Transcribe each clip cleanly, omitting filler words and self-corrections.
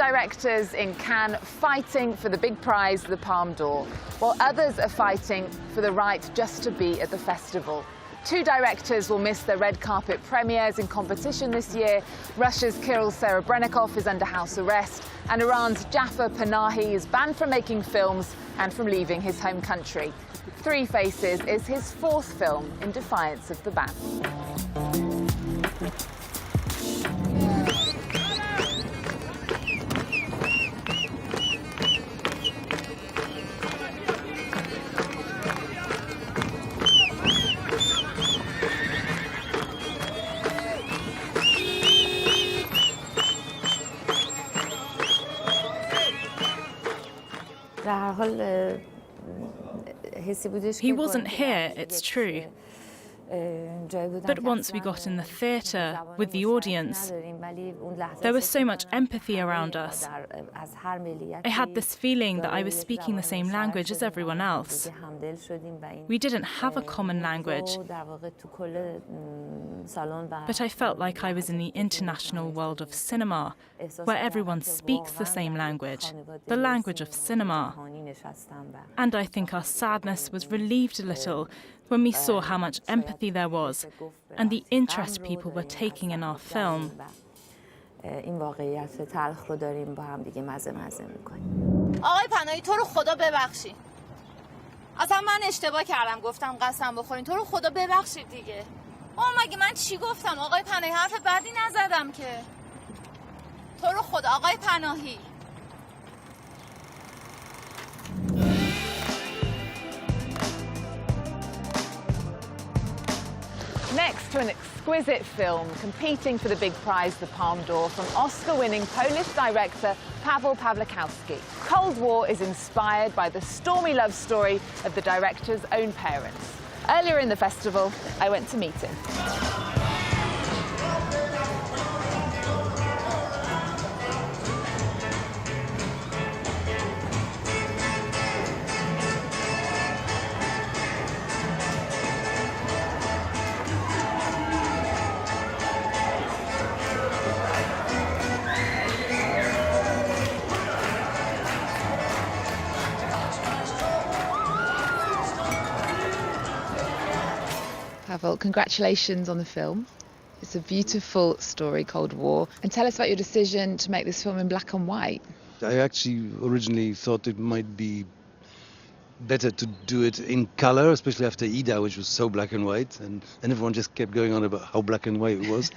directors in Cannes fighting for the big prize, the Palme d'Or, while others are fighting for the right just to be at the festival. 2 directors will miss their red carpet premieres in competition this year. Russia's Kirill Serebrennikov is under house arrest, and Iran's Jafar Panahi is banned from making films and from leaving his home country. Three Faces is his 4th film in defiance of the ban. He wasn't here, it's true. But once we got in the theatre with the audience, there was so much empathy around us. I had this feeling that I was speaking the same language as everyone else. We didn't have a common language, but I felt like I was in the international world of cinema, where everyone speaks the same language, the language of cinema. And I think our sadness was relieved a little when we saw how much empathy there was and the interest people were taking in our film. آقای پناهی تو رو خدا ببخشید. اصلا من اشتباه کردم گفتم قسم بخورین. تو رو خدا ببخشید دیگه. مگه من چی گفتم؟ آقای پناهی حرف بدی نزدم که. تو رو خدا آقای پناهی. Next to an exquisite film competing for the big prize, the Palme d'Or, from Oscar-winning Polish director Pawel Pawlikowski. Cold War is inspired by the stormy love story of the director's own parents. Earlier in the festival, I went to meet him. Pawel, congratulations on the film. It's a beautiful story, Cold War. And tell us about your decision to make this film in black and white. I actually originally thought it might be better to do it in color, especially after Ida, which was so black and white, and everyone just kept going on about how black and white it was.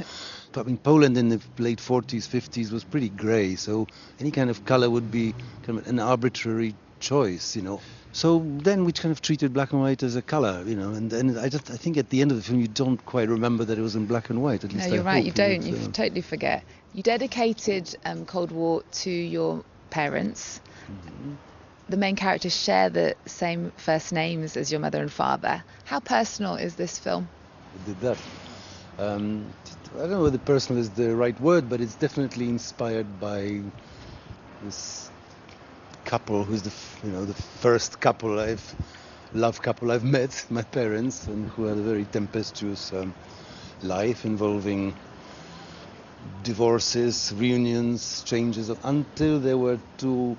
But in Poland in the late 40s, 50s was pretty grey, so any kind of color would be kind of an arbitrary choice, you know. So then we kind of treated black and white as a color, you know, and then I think at the end of the film you don't quite remember that it was in black and white. At least no, you're right, you don't. You totally forget. You dedicated Cold War to your parents. Mm-hmm. The main characters share the same first names as your mother and father. How personal is this film? I did that. I don't know whether personal is the right word, but it's definitely inspired by this couple who's the first love couple I've met, my parents, and who had a very tempestuous life involving divorces, reunions, changes, until they were too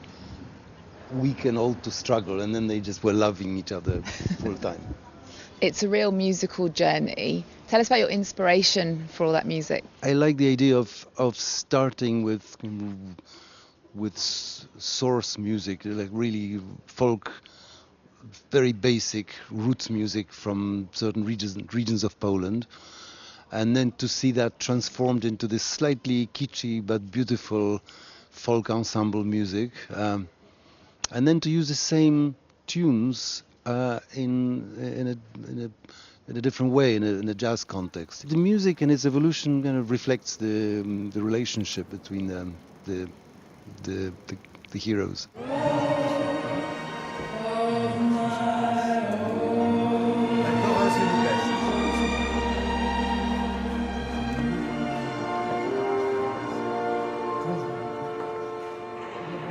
weak and old to struggle, and then they just were loving each other full time. It's a real musical journey. Tell us about your inspiration for all that music. I like the idea of starting with source music, like really folk, very basic roots music from certain regions of Poland, and then to see that transformed into this slightly kitschy but beautiful folk ensemble music, and then to use the same tunes in a different way, in a jazz context. The music and its evolution kind of reflects the relationship between the heroes.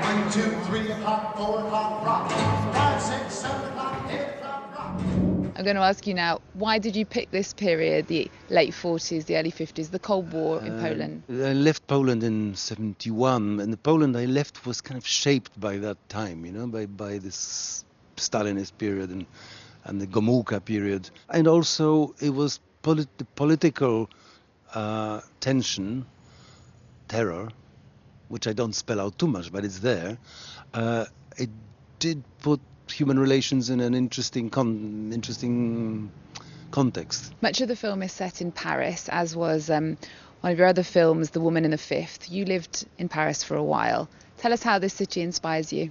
One, two, 3 o'clock, 4 o'clock, rock. 5, 6, 7 o'clock, 8 o'clock, rock. I'm going to ask you now, why did you pick this period, the late 40s, the early 50s, the Cold War in Poland? I left Poland in 71, and the Poland I left was kind of shaped by that time, you know, by this Stalinist period and the Gomulka period. And also it was the political tension, terror, which I don't spell out too much, but it's there. It did put human relations in an interesting context. Much of the film is set in Paris, as was one of your other films, The Woman in the Fifth. You lived in Paris for a while. Tell us how this city inspires you.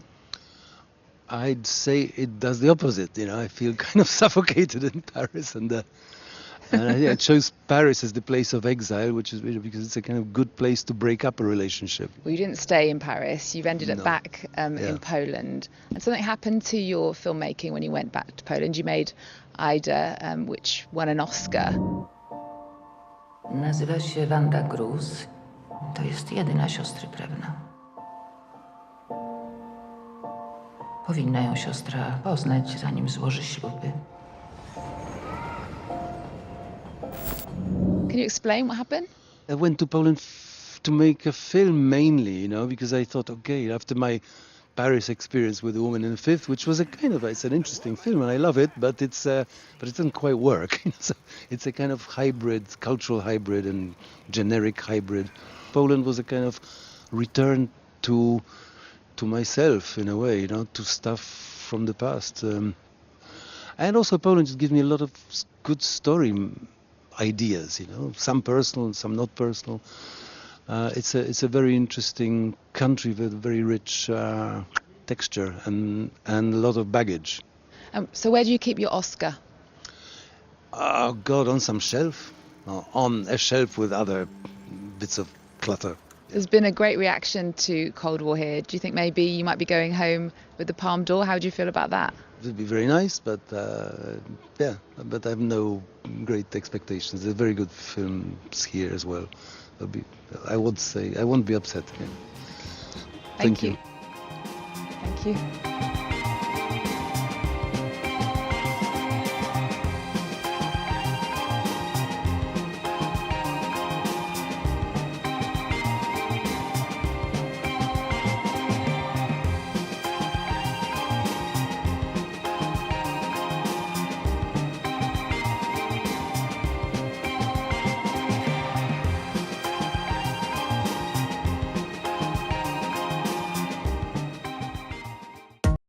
I'd say it does the opposite. You know, I feel kind of suffocated in Paris, and I chose Paris as the place of exile, which is really because it's a kind of good place to break up a relationship. Well, you didn't stay in Paris. You've ended up back in Poland. And something happened to your filmmaking when you went back to Poland. You made Ida, which won an Oscar. Nazywa się Wanda Gruz. To jest jedyna siostry krewna. Powinna ją siostra poznać, zanim złoży śluby. Can you explain what happened? I went to Poland to make a film mainly, you know, because I thought, okay, after my Paris experience with The Woman in the Fifth, which was it's an interesting film and I love it, but it doesn't quite work. So it's a kind of hybrid, cultural hybrid and generic hybrid. Poland was a kind of return to myself in a way, you know, to stuff from the past. And also Poland just gives me a lot of good story ideas, you know, some personal, some not personal. It's a very interesting country with very rich texture and a lot of baggage. So where do you keep your Oscar? Oh God, on some shelf, on a shelf with other bits of clutter. There's been a great reaction to Cold War here. Do you think maybe you might be going home with the Palme d'Or? How do you feel about that? It would be very nice, but but I have no great expectations. There's very good films here as well. I won't be upset. Yeah. Thank you. Thank you.